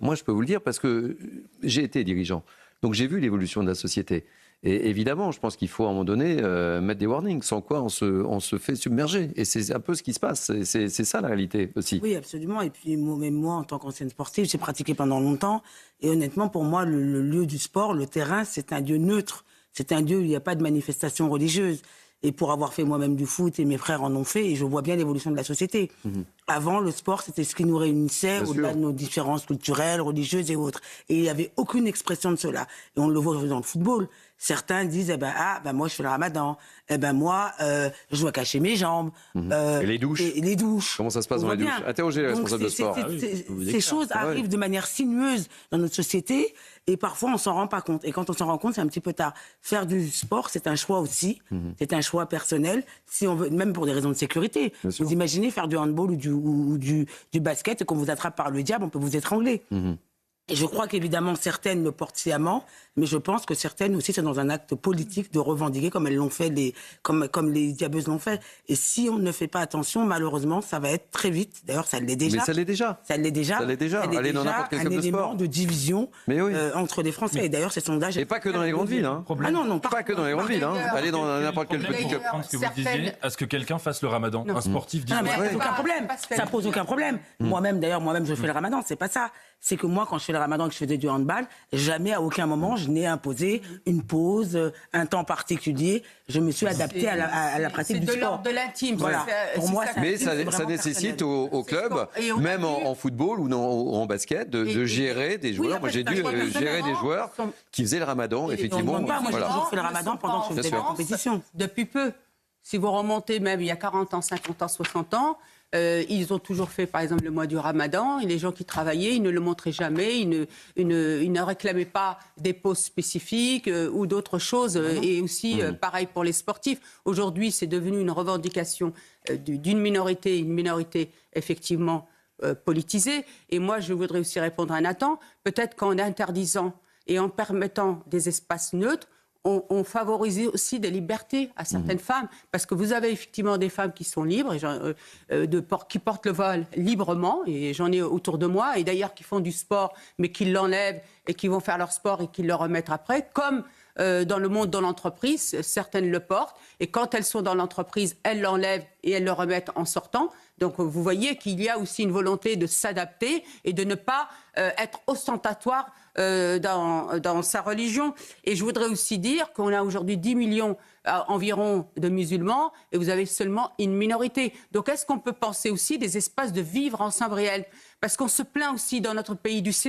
Moi, je peux vous le dire parce que j'ai été dirigeant. Donc, j'ai vu l'évolution de la société. Et évidemment, je pense qu'il faut à un moment donné mettre des warnings, sans quoi on se fait submerger. Et c'est un peu ce qui se passe. C'est ça la réalité aussi. Oui, absolument. Et puis même moi, en tant qu'ancienne sportive, j'ai pratiqué pendant longtemps. Et honnêtement, pour moi, le lieu du sport, le terrain, c'est un lieu neutre. C'est un lieu où il n'y a pas de manifestation religieuse. Et pour avoir fait moi-même du foot, et mes frères en ont fait, et je vois bien l'évolution de la société. Avant, le sport, c'était ce qui nous réunissait, au-delà de nos différences culturelles, religieuses et autres. Et il n'y avait aucune expression de cela. Et on le voit dans le football. Certains disent, moi, je fais le ramadan. Moi, je dois cacher mes jambes. Et les douches. Et les douches. Comment ça se passe dans les douches? Interrogez les responsables de sport. Ces choses arrivent de manière sinueuse dans notre société et parfois on s'en rend pas compte. Et quand on s'en rend compte, c'est un petit peu tard. Faire du sport, c'est un choix aussi. C'est un choix personnel. Si on veut, même pour des raisons de sécurité. Vous imaginez faire du handball ou du basket et qu'on vous attrape par le diable, on peut vous étrangler. Et je crois qu'évidemment, certaines le portent sciemment, mais je pense que certaines aussi, c'est dans un acte politique de revendiquer comme elles l'ont fait, comme les diabeuses l'ont fait. Et si on ne fait pas attention, malheureusement, ça va être très vite. D'ailleurs, ça l'est déjà. Mais ça l'est déjà. Ça l'est déjà. Ça l'est déjà. Allez dans n'importe quel club de sport. Un élément de division entre les Français. Et d'ailleurs, ces sondages... Et pas que dans les grandes villes. Hein. Ah non, pas que dans les grandes villes. Hein. Allez dans n'importe quel petit club. Ce que vous disiez, à ce que quelqu'un fasse le ramadan. Un sportif dit... Ça pose aucun problème. Ça pose aucun problème. Moi-même, je fais le ramadan. C'est pas ça. C'est que moi, quand je fais le ramadan et que je faisais du handball, jamais, à aucun moment, je n'ai imposé une pause, un temps particulier. Je me suis adapté à la pratique du sport. C'est de l'ordre de l'intime. Voilà. Pour moi, mais ça nécessite au club, même en football ou en basket, de gérer des joueurs. Moi, j'ai dû gérer des joueurs qui faisaient le ramadan, effectivement. Moi, j'ai toujours fait le ramadan pendant que je faisais la compétition. Depuis peu. Si vous remontez même il y a 40 ans, 50 ans, 60 ans, ils ont toujours fait, par exemple, le mois du ramadan. Et les gens qui travaillaient, ils ne le montraient jamais. Ils ne réclamaient pas des pauses spécifiques ou d'autres choses. Et aussi, pareil pour les sportifs. Aujourd'hui, c'est devenu une revendication d'une minorité, effectivement politisée. Et moi, je voudrais aussi répondre à Nathan. Peut-être qu'en interdisant et en permettant des espaces neutres, on favorise aussi des libertés à certaines femmes. Parce que vous avez effectivement des femmes qui sont libres, qui portent le voile librement, et j'en ai autour de moi, et d'ailleurs qui font du sport, mais qui l'enlèvent et qui vont faire leur sport et qui le remettent après, comme dans le monde de l'entreprise, certaines le portent, et quand elles sont dans l'entreprise, elles l'enlèvent et elles le remettent en sortant. Donc vous voyez qu'il y a aussi une volonté de s'adapter et de ne pas être ostentatoire dans sa religion. Et je voudrais aussi dire qu'on a aujourd'hui 10 millions environ de musulmans et vous avez seulement une minorité. Donc est-ce qu'on peut penser aussi des espaces de vivre ensemble réels? Parce qu'on se plaint aussi dans notre pays du